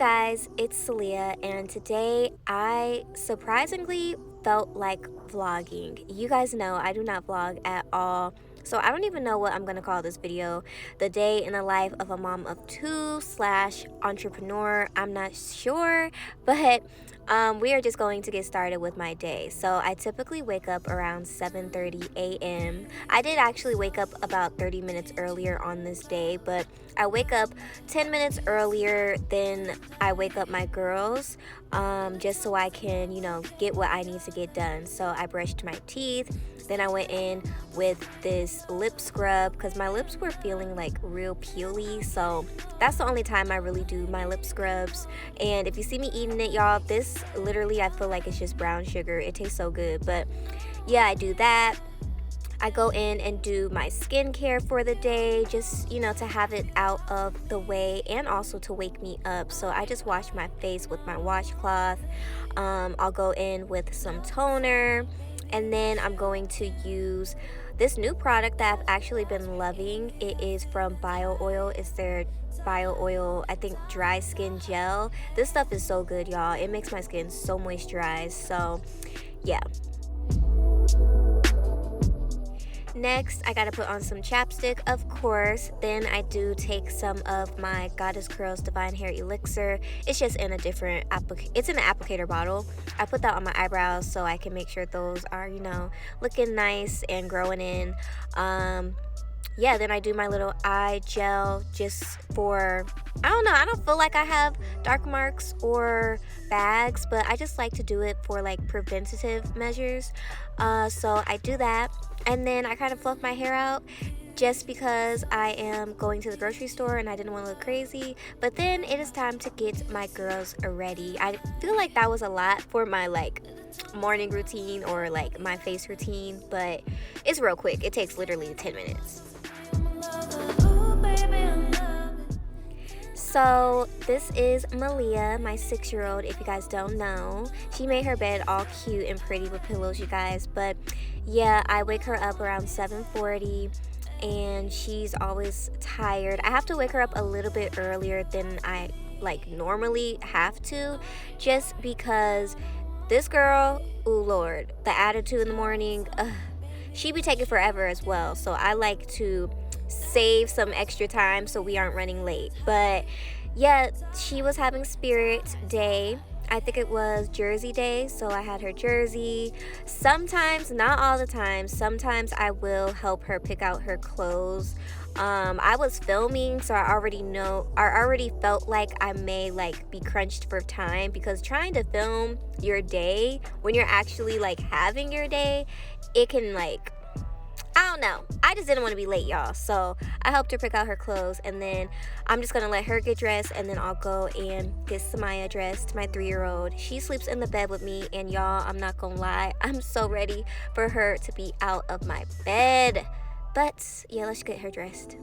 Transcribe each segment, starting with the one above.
guys, it's Celia, and today I surprisingly felt like vlogging. You guys know I do not vlog at all, so I don't even know what I'm gonna call this video. The day in the life of a mom of two slash entrepreneur. I'm not sure, but we are just going to get started with my day. So I typically wake up around 7:30 a.m. I did actually wake up about 30 minutes earlier on this day, but I wake up 10 minutes earlier than I wake up my girls, just so I can, get what I need to get done. So I brushed my teeth. Then I went in with this lip scrub because my lips were feeling like real peely. So that's the only time I really do my lip scrubs. And if you see me eating it, y'all, this literally I feel like it's just brown sugar. It tastes so good. But yeah, I do that. I go in and do my skincare for the day, just, to have it out of the way and also to wake me up. So I just wash my face with my washcloth. I'll go in with some toner. And then I'm going to use this new product that I've actually been loving. It is from Bio Oil. It's their Bio Oil, I think, dry skin gel. This stuff is so good, y'all. It makes my skin so moisturized. So, yeah. Next, I gotta put on some chapstick, of course. Then I do take some of my goddessscurls Divine Hair Elixir. It's just in a different it's in an applicator bottle. I put that on my eyebrows so I can make sure those are, looking nice and growing in. Yeah, then I do my little eye gel just for, I don't know, I don't feel like I have dark marks or bags, but I just like to do it for like preventative measures. So I do that. And then I kind of fluff my hair out just because I am going to the grocery store and I didn't want to look crazy. But then it is time to get my girls ready. I feel like that was a lot for my morning routine or my face routine, but it's real quick. It takes literally 10 minutes. So this is Malia, my 6-year-old, if you guys don't know. She made her bed all cute and pretty with pillows, you guys. But yeah, I wake her up around 7:40 and she's always tired. I have to wake her up a little bit earlier than I normally have to, just because this girl, ooh Lord, the attitude in the morning, she be taking forever as well. So I like to save some extra time so we aren't running late. But yeah, she was having spirit day. I think it was jersey day, so I had her jersey. Sometimes, not all the time, sometimes I will help her pick out her clothes. I was filming, so I already felt like I may be crunched for time, because trying to film your day when you're actually having your day, it can I don't know. I just didn't want to be late, y'all. So I helped her pick out her clothes, and then I'm just going to let her get dressed, and then I'll go and get Samaya dressed, my 3-year-old. She sleeps in the bed with me, and y'all, I'm not going to lie, I'm so ready for her to be out of my bed. But yeah, let's get her dressed.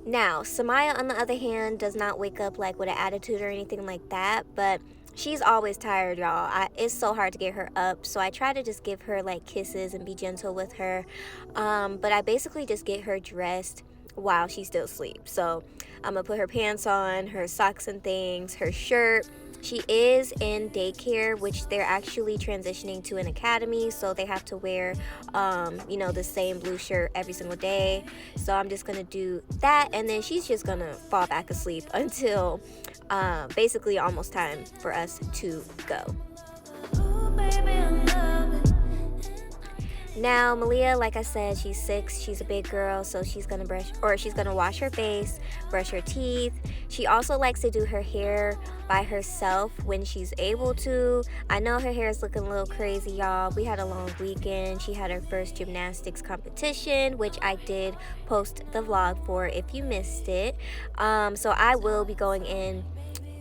Now, Samaya, on the other hand, does not wake up with an attitude or anything like that, but she's always tired, y'all. It's so hard to get her up, so I try to just give her kisses and be gentle with her. But I basically just get her dressed while she still sleeps. So I'm gonna put her pants on, her socks and things, her shirt. She is in daycare, which they're actually transitioning to an academy, so they have to wear the same blue shirt every single day. So I'm just gonna do that, and then she's just gonna fall back asleep until basically almost time for us to go. Now, Malia, like I said, she's 6. She's a big girl, so she's gonna wash her face, brush her teeth. She also likes to do her hair by herself when she's able to. I know her hair is looking a little crazy, y'all. We had a long weekend. She had her first gymnastics competition, which I did post the vlog for if you missed it. So I will be going in.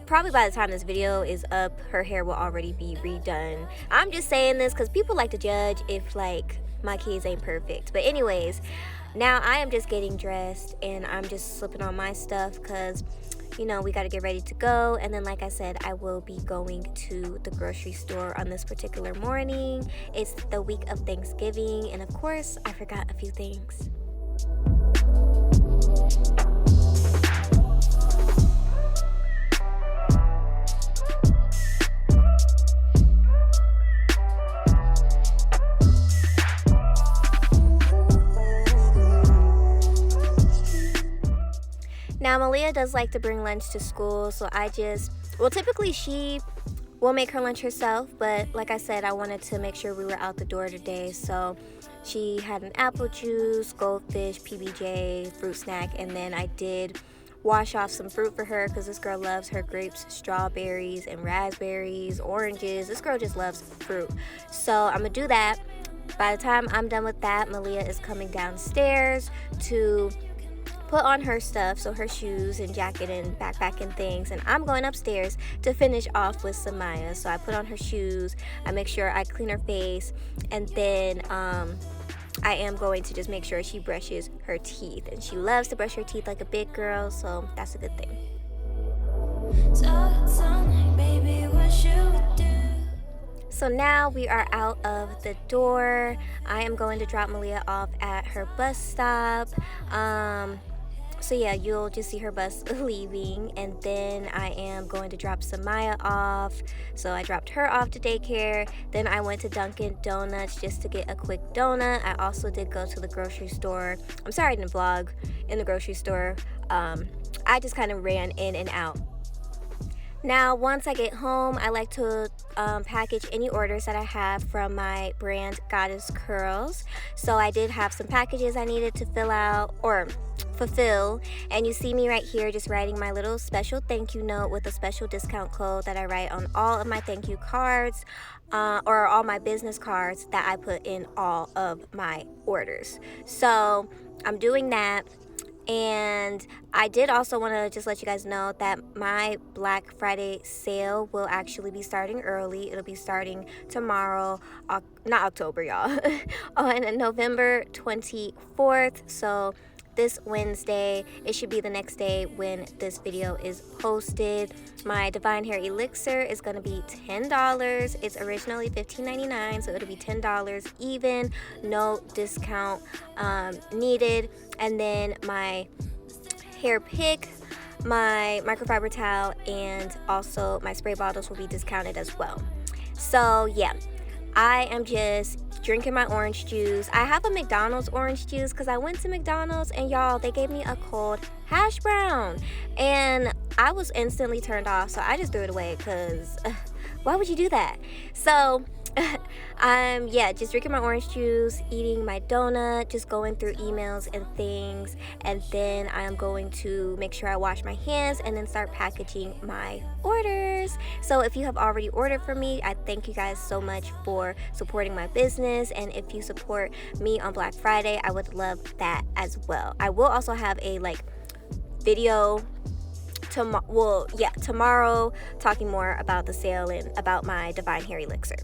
Probably by the time this video is up, her hair will already be redone. I'm just saying this because people like to judge if my kids ain't perfect. But anyways, now I am just getting dressed and I'm just slipping on my stuff because we got to get ready to go. And then, like I said, I will be going to the grocery store on this particular morning. It's the week of Thanksgiving, and of course I forgot a few things. does like to bring lunch to school, so well, typically she will make her lunch herself, but like I said, I wanted to make sure we were out the door today, so she had an apple juice, goldfish, PBJ, fruit snack, and then I did wash off some fruit for her because this girl loves her grapes, strawberries, and raspberries, oranges. This girl just loves fruit. So I'm gonna do that. By the time I'm done with that, Malia is coming downstairs to put on her stuff, so her shoes and jacket and backpack and things, and I'm going upstairs to finish off with Samaya. So I put on her shoes, I make sure I clean her face, and then I am going to just make sure she brushes her teeth, and she loves to brush her teeth like a big girl, so that's a good thing. So now we are out of the door. I am going to drop Malia off at her bus stop. So yeah, you'll just see her bus leaving, and then I am going to drop Samaya off. So I dropped her off to daycare. Then I went to Dunkin' Donuts just to get a quick donut. I also did go to the grocery store. I'm sorry I didn't vlog in the grocery store. I just kind of ran in and out. Now, once I get home, I like to package any orders that I have from my brand goddessscurls. So I did have some packages I needed to fill out or fulfill, and you see me right here just writing my little special thank you note with a special discount code that I write on all of my thank you cards or all my business cards that I put in all of my orders. So I'm doing that. And I did also want to just let you guys know that my Black Friday sale will actually be starting early. It'll be starting tomorrow, not October, y'all, on November 24th. So this Wednesday, it should be the next day when this video is posted. My Divine Hair Elixir is going to be $10. It's originally $15.99, so it'll be $10 even, no discount needed. And then my hair pick, my microfiber towel, and also my spray bottles will be discounted as well. So yeah, I am just drinking my orange juice. I have a McDonald's orange juice because I went to McDonald's and y'all, they gave me a cold hash brown and I was instantly turned off, so I just threw it away because why would you do that? So I'm just drinking my orange juice, eating my donut, just going through emails and things, and then I'm going to make sure I wash my hands and then start packaging my orders. So if you have already ordered from me, I thank you guys so much for supporting my business, and if you support me on Black Friday, I would love that as well. I will also have a video tomorrow talking more about the sale and about my Divine Hair Elixir.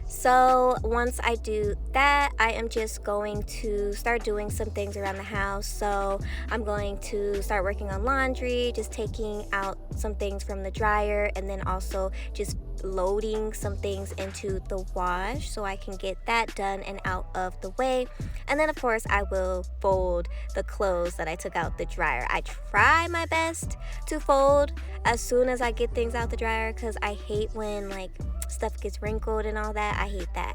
So once I do that, I am just going to start doing some things around the house. So I'm going to start working on laundry, just taking out some things from the dryer, and then also just loading some things into the wash so I can get that done and out of the way. And then of course I will fold the clothes that I took out the dryer. I try my best to fold as soon as I get things out the dryer because I hate when stuff gets wrinkled and all that. I hate that.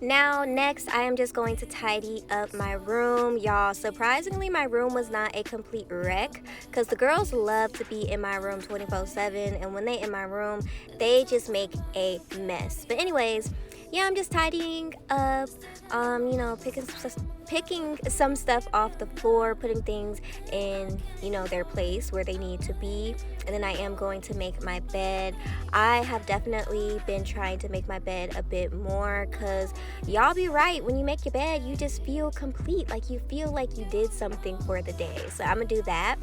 Now, next, I am just going to tidy up my room. Y'all, surprisingly, my room was not a complete wreck because the girls love to be in my room 24/7, and when they in my room, they just make a mess. But anyways, yeah, I'm just tidying up, picking some stuff off the floor, putting things in, their place where they need to be. And then I am going to make my bed. I have definitely been trying to make my bed a bit more because y'all be right, when you make your bed, you just feel complete. Like you feel like you did something for the day. So I'm gonna do that.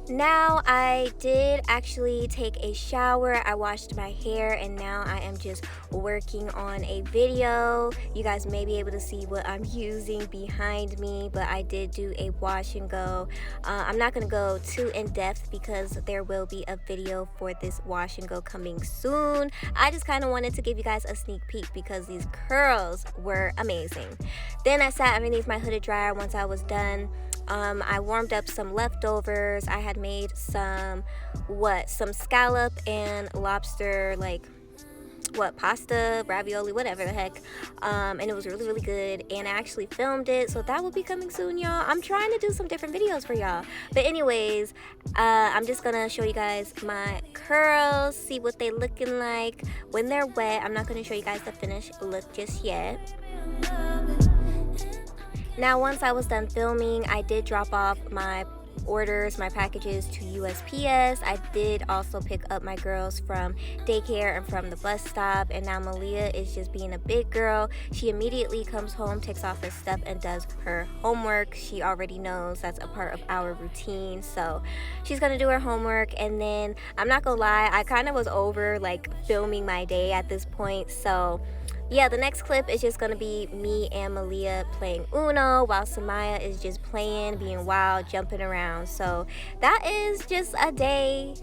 Now, I did actually take a shower. I washed my hair, and now I am just working on a video. You guys may be able to see what I'm using behind me, but I did do a wash and go. I'm not going to go too in depth because there will be a video for this wash and go coming soon. I just kind of wanted to give you guys a sneak peek because these curls were amazing. Then I sat underneath my hooded dryer once I was done. I warmed up some leftovers. I had made some scallop and lobster, pasta, ravioli, whatever the heck. And it was really, really good. And I actually filmed it, so that will be coming soon, y'all. I'm trying to do some different videos for y'all. But anyways, I'm just gonna show you guys my curls, see what they looking like when they're wet. I'm not gonna show you guys the finished look just yet. Now, once I was done filming, I did drop off my orders, my packages to USPS. I did also pick up my girls from daycare and from the bus stop, and now Malia is just being a big girl. She immediately comes home, takes off her stuff, and does her homework. She already knows that's a part of our routine, so she's gonna do her homework. And then I'm not gonna lie, I kind of was over filming my day at this point, so yeah, the next clip is just gonna be me and Malia playing Uno while Samaya is just playing, being wild, jumping around. So that is just a day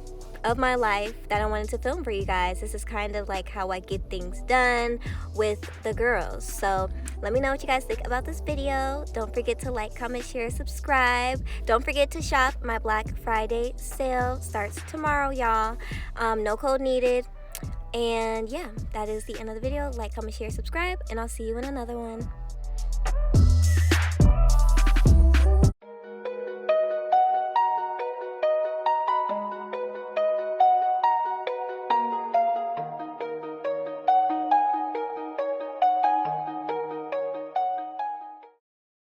of my life that I wanted to film for you guys. This is kind of like how I get things done with the girls. So let me know what you guys think about this video. Don't forget to like, comment, share, subscribe. Don't forget to shop. My Black Friday sale starts tomorrow, y'all. No code needed. And yeah, that is the end of the video. Like, comment, share, subscribe, and I'll see you in another one.